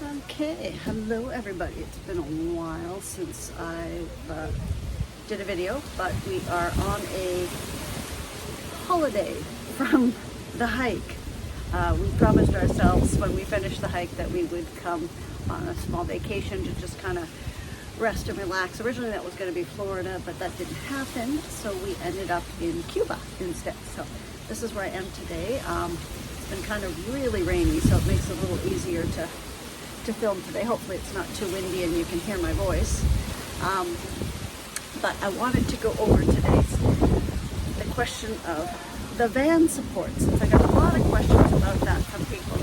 Okay, hello everybody. It's been a while since I did a video, but we are on a holiday from the hike. We promised ourselves when we finished the hike that we would come on a small vacation to just kind of rest and relax. Originally that was going to be Florida, but that didn't happen, so we ended up in Cuba instead. So this is where I am today. It's been kind of really rainy, so it makes it a little easier to film today. Hopefully it's not too windy and you can hear my voice. But I wanted to go over today the question of the van support, since I got a lot of questions about that from people.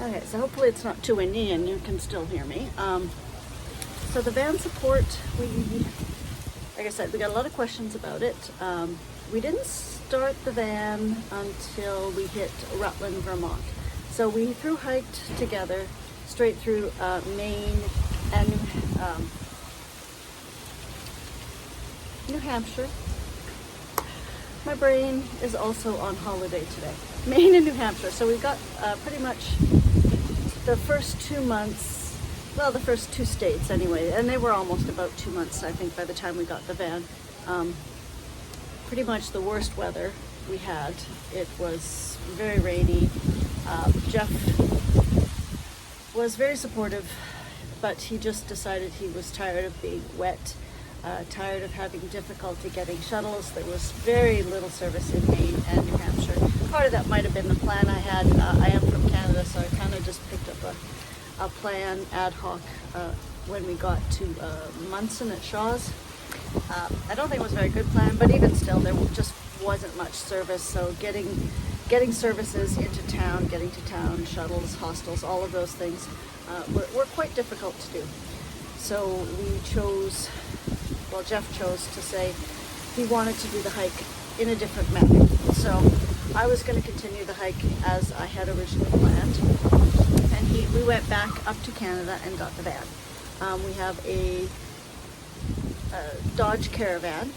Okay, so hopefully it's not too windy and you can still hear me. So the van support, like I said, we got a lot of questions about it. We didn't start the van until we hit Rutland, Vermont. So we through hiked together straight through Maine and New Hampshire. My brain is also on holiday today. Maine and New Hampshire. So we've got pretty much the first 2 months, well, the first 2 states anyway, and they were almost about 2 months, I think, by the time we got the van. Pretty much the worst weather we had. It was very rainy. Jeff was very supportive, but he just decided he was tired of being wet, tired of having difficulty getting shuttles. There was very little service in Maine and New Hampshire. Part of that might have been the plan I had. I am from Canada, so I kind of just picked up a plan ad hoc when we got to Munson at Shaw's. I don't think it was a very good plan, but even still, there just wasn't much service, so getting services into town, getting to town, shuttles, hostels, all of those things were quite difficult to do. So we chose, well, Jeff chose to say he wanted to do the hike in a different manner. So I was going to continue the hike as I had originally planned, and we went back up to Canada and got the van. We have a Dodge Caravan,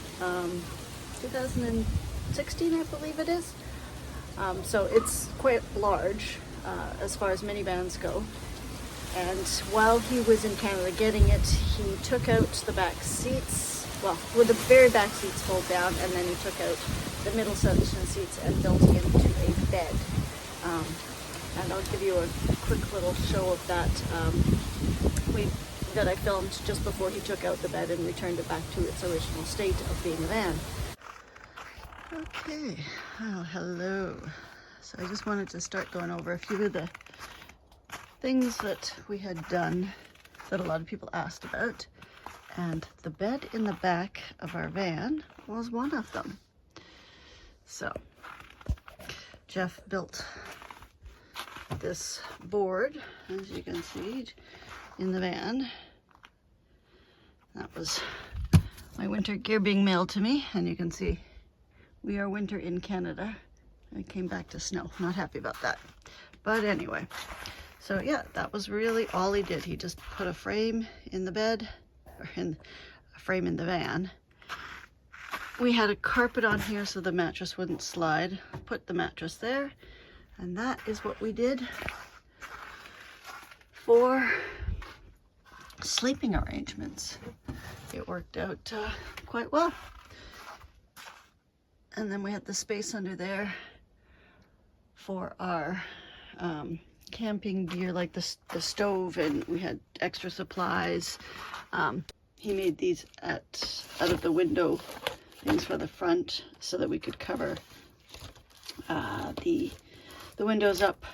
2016 I believe it is. So it's quite large as far as minivans go. And while he was in Canada getting it, he took out the back seats, well, with the very back seats fold down, and then he took out the middle section seats and built into a bed. And I'll give you a quick little show of that that I filmed just before he took out the bed and returned it back to its original state of being a van. Okay, well, hello. So I just wanted to start going over a few of the things that we had done that a lot of people asked about. And the bed in the back of our van was one of them. So Jeff built this board, as you can see, in the van. That was my winter gear being mailed to me, and you can see we are winter in Canada. I came back to snow. Not happy about that. But anyway, so yeah, that was really all he did. He just put a frame in the bed, or a frame in the van. We had a carpet on here so the mattress wouldn't slide. Put the mattress there, and that is what we did for sleeping arrangements. It worked out quite well. And then we had the space under there for our camping gear, like the stove, and we had extra supplies. He made these out of the window things for the front so that we could cover the windows up,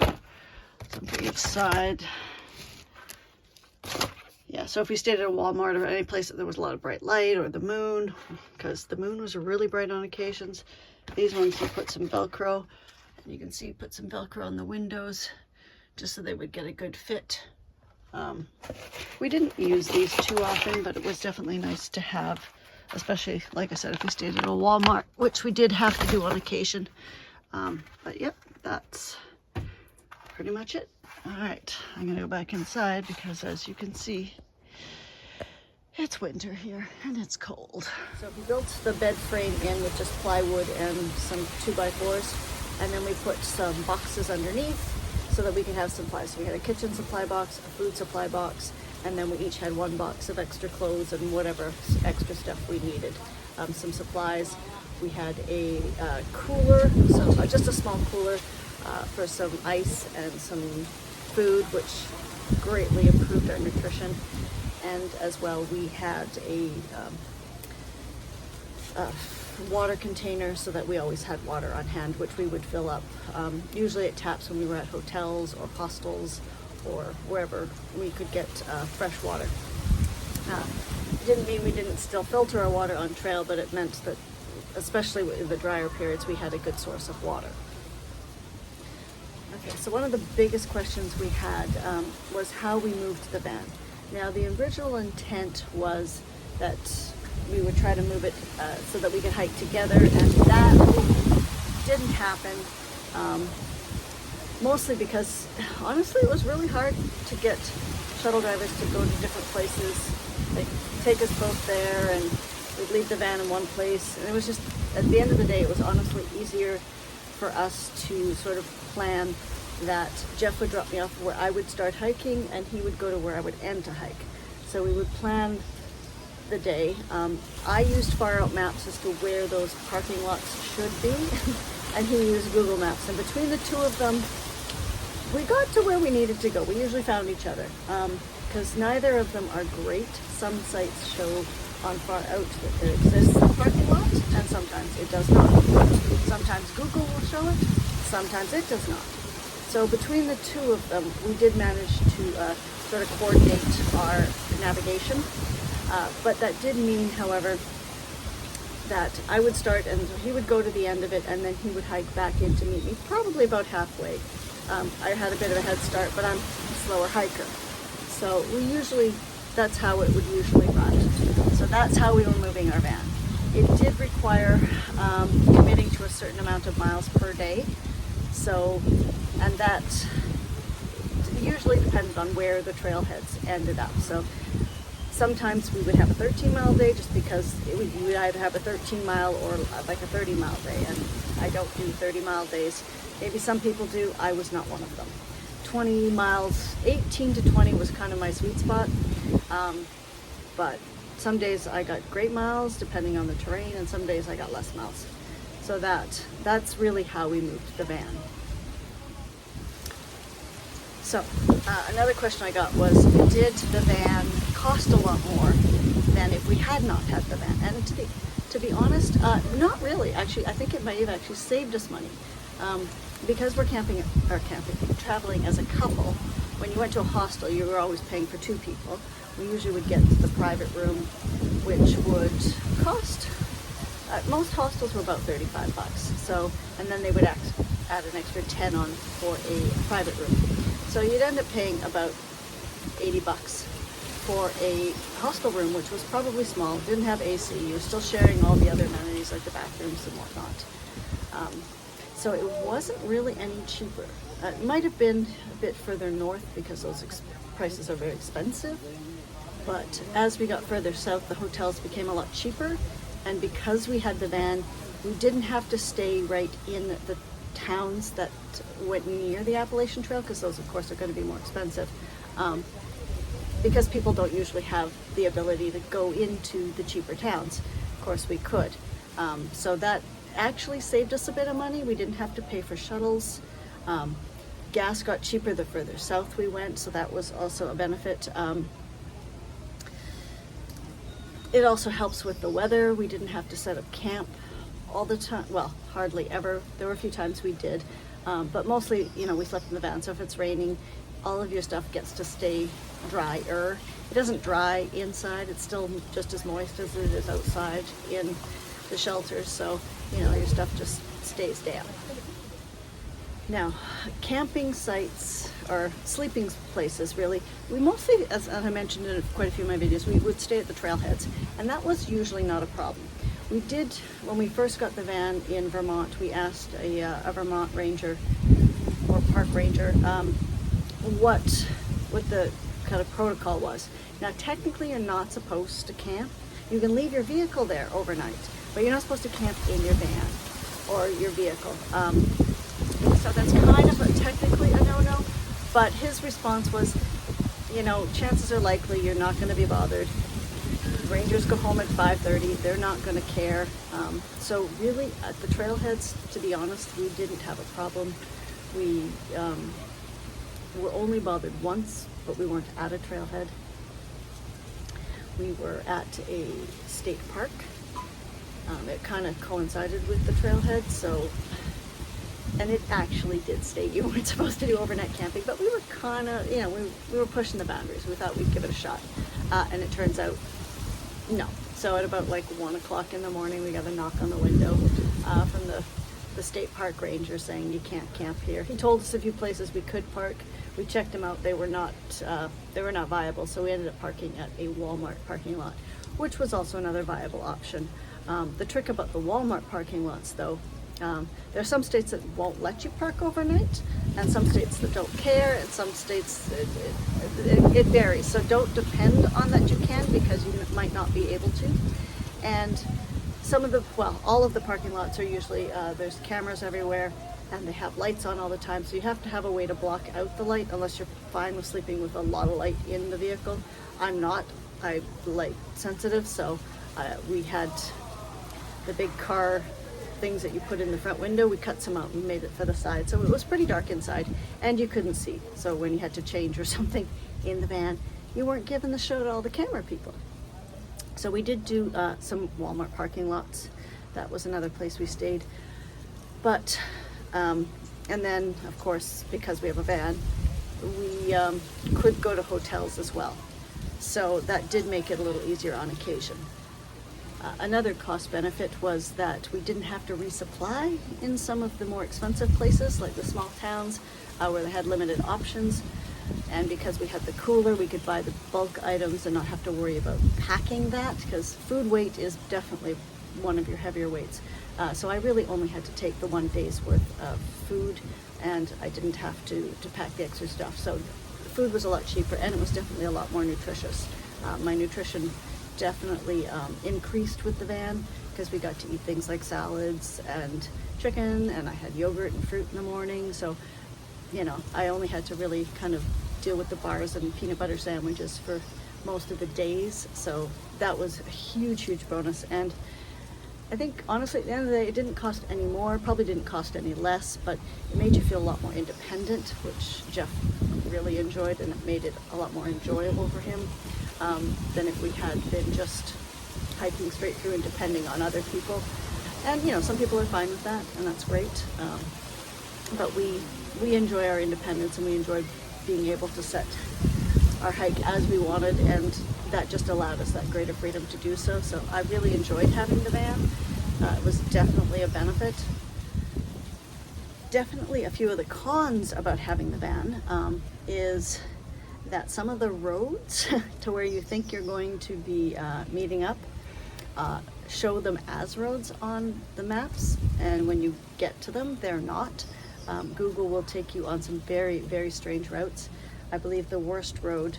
some for each side. Yeah, so if we stayed at a Walmart or any place that there was a lot of bright light, or the moon, because the moon was really bright on occasions, these ones you put some Velcro, and you can see put some Velcro on the windows just so they would get a good fit. We didn't use these too often, but it was definitely nice to have, especially, like I said, if we stayed at a Walmart, which we did have to do on occasion. But yep, that's pretty much it. All right, I'm gonna go back inside because, as you can see, it's winter here and it's cold. So we built the bed frame in with just plywood and some 2x4s, and then we put some boxes underneath so that we could have supplies. So we had a kitchen supply box, a food supply box, and then we each had one box of extra clothes and whatever extra stuff we needed. Some supplies. We had a cooler, so just a small cooler for some ice and some food, which greatly improved our nutrition. And as well, we had a water container so that we always had water on hand, which we would fill up usually at taps when we were at hotels or hostels or wherever we could get fresh water. It didn't mean we didn't still filter our water on trail, but it meant that, especially in the drier periods, we had a good source of water. Okay, so one of the biggest questions we had was how we moved the van. Now, the original intent was that we would try to move it so that we could hike together, and that didn't happen. Mostly because, honestly, it was really hard to get shuttle drivers to go to different places. They'd take us both there, and we'd leave the van in one place. And it was just, at the end of the day, it was honestly easier for us to sort of plan that Jeff would drop me off where I would start hiking, and he would go to where I would end to hike. So we would plan the day. I used far out maps as to where those parking lots should be, and he used Google Maps. And between the two of them, we got to where we needed to go. We usually found each other because neither of them are great. Some sites show on far out that there exists a parking lot, and sometimes it does not. Sometimes Google will show it, sometimes it does not. So between the two of them, we did manage to sort of coordinate our navigation. But that did mean, however, that I would start and he would go to the end of it, and then he would hike back in to meet me, probably about halfway. I had a bit of a head start, but I'm a slower hiker. So that's how it would usually run. So that's how we were moving our van. It did require committing to a certain amount of miles per day. So, and that usually depended on where the trailheads ended up. So sometimes we would have a 13-mile day just because you would either have a 13-mile or like a 30-mile day, and I don't do 30-mile days. Maybe some people do. I was not one of them. 20 miles, 18 to 20 was kind of my sweet spot. But some days I got great miles depending on the terrain, and some days I got less miles. So that's really how we moved the van. So another question I got was, did the van cost a lot more than if we had not had the van? And to be honest, not really. Actually, I think it might have actually saved us money. Because we're traveling as a couple. When you went to a hostel, you were always paying for two people. We usually would get the private room, which would cost, most hostels were about $35. So, and then they would add an extra 10 on for a private room. So you'd end up paying about $80 for a hostel room, which was probably small, didn't have AC. You were still sharing all the other amenities like the bathrooms and whatnot. So it wasn't really any cheaper. It might have been a bit further north because those prices are very expensive. But as we got further south, the hotels became a lot cheaper. And because we had the van, we didn't have to stay right in the towns that went near the Appalachian Trail, because those, of course, are going to be more expensive. Because people don't usually have the ability to go into the cheaper towns. Of course, we could. So that actually saved us a bit of money. We didn't have to pay for shuttles. Gas got cheaper the further south we went, so that was also a benefit. It also helps with the weather. We didn't have to set up camp all the time. Well, hardly ever. There were a few times we did, but mostly, we slept in the van. So if it's raining, all of your stuff gets to stay drier. It doesn't dry inside. It's still just as moist as it is outside in the shelters. So, your stuff just stays damp. Now, camping sites or sleeping places, really, we mostly, as I mentioned in quite a few of my videos, we would stay at the trailheads, and that was usually not a problem. We did, when we first got the van in Vermont, we asked a Vermont ranger or park ranger what the kind of protocol was. Now, technically, you're not supposed to camp. You can leave your vehicle there overnight, but you're not supposed to camp in your van or your vehicle. So that's kind of technically a no-no, but his response was, you know, chances are likely you're not going to be bothered. Rangers go home at 5:30. They're not going to care. So really, at the trailheads, to be honest, we didn't have a problem. We were only bothered once, but we weren't at a trailhead. We were at a state park. It kind of coincided with the trailhead, so, and it actually did state you weren't supposed to do overnight camping, but we were kind of, you know, we were pushing the boundaries. We thought we'd give it a shot, and it turns out, no. So at about like 1 o'clock in the morning, we got a knock on the window from the state park ranger saying you can't camp here. He told us a few places we could park. We checked them out. They were not viable. So we ended up parking at a Walmart parking lot, which was also another viable option. The trick about the Walmart parking lots, though, there are some states that won't let you park overnight, and some states that don't care, and some states it varies. So don't depend on that you can, because you might not be able to. And all of the parking lots are usually, there's cameras everywhere, and they have lights on all the time, so you have to have a way to block out the light, unless you're fine with sleeping with a lot of light in the vehicle. I'm light sensitive, so we had the big car things that you put in the front window. We cut some out and made it for the side, so it was pretty dark inside, and you couldn't see. So when you had to change or something in the van, you weren't given the show to all the camera people. So we did do some Walmart parking lots. That was another place we stayed. But and then, of course, because we have a van, we could go to hotels as well. So that did make it a little easier on occasion. Another cost benefit was that we didn't have to resupply in some of the more expensive places, like the small towns where they had limited options. And because we had the cooler, we could buy the bulk items and not have to worry about packing that, because food weight is definitely one of your heavier weights. So I really only had to take the 1 day's worth of food, and I didn't have to pack the extra stuff. So the food was a lot cheaper, and it was definitely a lot more nutritious. My nutrition definitely increased with the van, because we got to eat things like salads and chicken, and I had yogurt and fruit in the morning. So, you know, I only had to really kind of deal with the bars and peanut butter sandwiches for most of the days. So that was a huge bonus. And I think, honestly, at the end of the day, it didn't cost any more, probably didn't cost any less, but it made you feel a lot more independent, which Jeff really enjoyed, and it made it a lot more enjoyable for him than if we had been just hiking straight through and depending on other people. And, you know, some people are fine with that, and that's great. But we enjoy our independence, and we enjoyed being able to set our hike as we wanted, and that just allowed us that greater freedom to do so. So I really enjoyed having the van. It was definitely a benefit. Definitely a few of the cons about having the van is that some of the roads to where you think you're going to be meeting up show them as roads on the maps, and when you get to them, they're not. Google will take you on some very strange routes. I believe the worst road,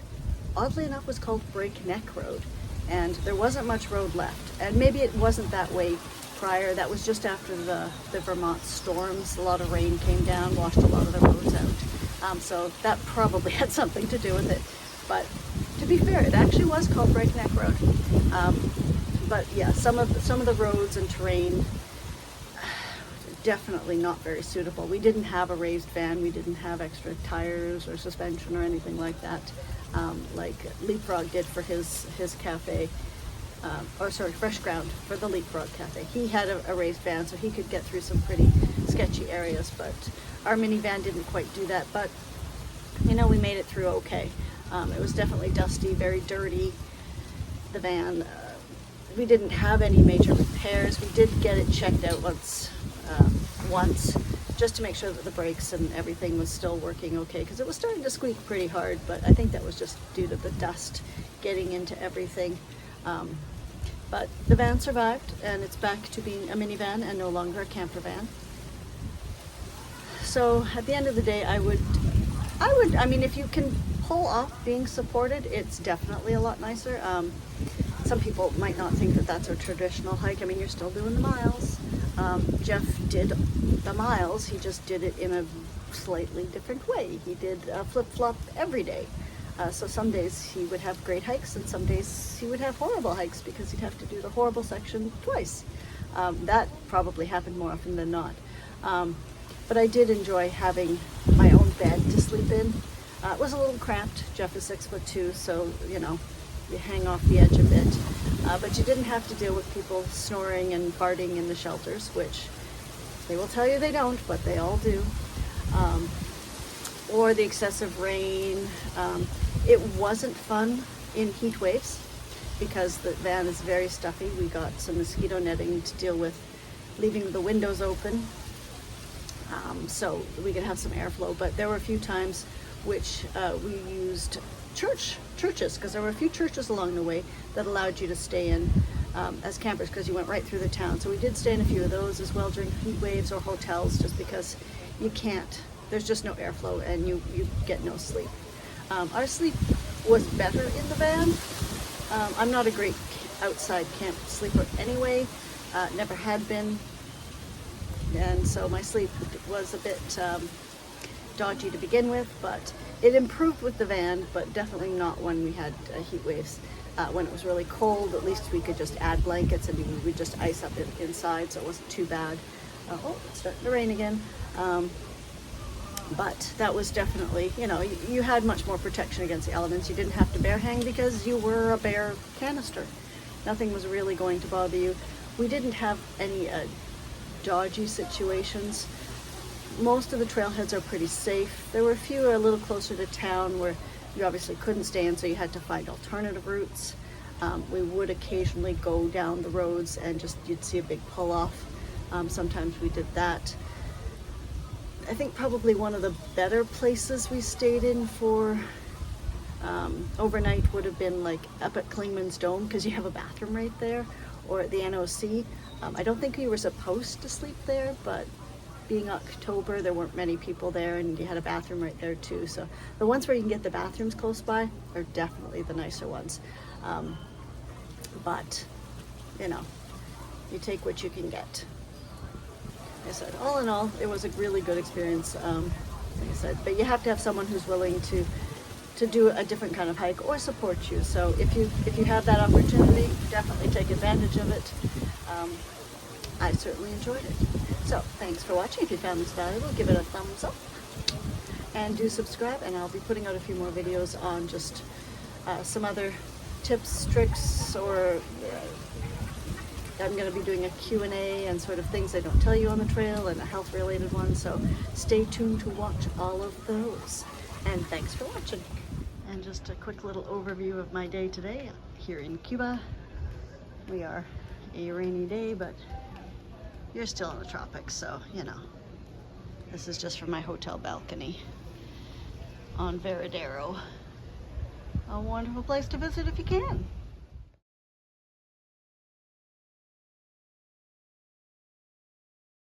oddly enough, was called Breakneck Road, and there wasn't much road left. And maybe it wasn't that way prior. That was just after the Vermont storms. A lot of rain came down, washed a lot of the roads out. So that probably had something to do with it. But to be fair, it actually was called Breakneck Road. But yeah, some of the roads and terrain, definitely not very suitable. We didn't have a raised van. We didn't have extra tires or suspension or anything like that, like Leapfrog did for his cafe, Fresh Ground for the Leapfrog Cafe. He had a raised van, so he could get through some pretty sketchy areas, but our minivan didn't quite do that. But, you know, we made it through okay. It was definitely dusty, very dirty, the van. We didn't have any major repairs. We did get it checked out once, just to make sure that the brakes and everything was still working okay, because it was starting to squeak pretty hard, but I think that was just due to the dust getting into everything. But the van survived, and it's back to being a minivan and no longer a camper van. So at the end of the day, I mean, if you can pull off being supported, it's definitely a lot nicer. Some people might not think that that's a traditional hike. I mean, you're still doing the miles, Jeff did the miles, he just did it in a slightly different way. He did flip-flop every day. So some days he would have great hikes and some days he would have horrible hikes because he'd have to do the horrible section twice. That probably happened more often than not. But I did enjoy having my own bed to sleep in. It was a little cramped. Jeff is 6'2", so you know, you hang off the edge a bit. But you didn't have to deal with people snoring and farting in the shelters, which they will tell you they don't, but they all do. Or the excessive rain. It wasn't fun in heat waves because the van is very stuffy. We got some mosquito netting to deal with, leaving the windows open so we could have some airflow. But there were a few times which we used churches, because there were a few churches along the way that allowed you to stay in as campers because you went right through the town. So we did stay in a few of those as well during heat waves, or hotels, just because you can't, there's just no airflow and you get no sleep. Our sleep was better in the van. I'm not a great outside camp sleeper anyway, never had been, and so my sleep was a bit dodgy to begin with, but it improved with the van, but definitely not when we had heat waves. When it was really cold, at least we could just add blankets and we would just ice up inside, so it wasn't too bad. Oh, it's starting to rain again. But that was definitely, you know, you had much more protection against the elements. You didn't have to bear hang because you were a bare canister. Nothing was really going to bother you. We didn't have any dodgy situations. Most of the trailheads are pretty safe. There were a few a little closer to town where you obviously couldn't stay in, so you had to find alternative routes. We would occasionally go down the roads and just, you'd see a big pull-off. Sometimes we did that. I think probably one of the better places we stayed in for overnight would have been like up at Klingman's Dome, because you have a bathroom right there, or at the NOC. I don't think we were supposed to sleep there, but being October, there weren't many people there, and you had a bathroom right there too. So the ones where you can get the bathrooms close by are definitely the nicer ones. But, you know, you take what you can get. Like I said, all in all, it was a really good experience, like I said, but you have to have someone who's willing to do a different kind of hike or support you. So if you have that opportunity, definitely take advantage of it. I certainly enjoyed it. So thanks for watching. If you found this valuable, give it a thumbs up and do subscribe, and I'll be putting out a few more videos on just some other tips, tricks, or I'm going to be doing a Q&A and sort of things I don't tell you on the trail, and a health related one, so stay tuned to watch all of those. And thanks for watching. And just a quick little overview of my day today here in Cuba. We are a rainy day, but you're still in the tropics, so you know. This is just from my hotel balcony on Veradero. A wonderful place to visit if you can.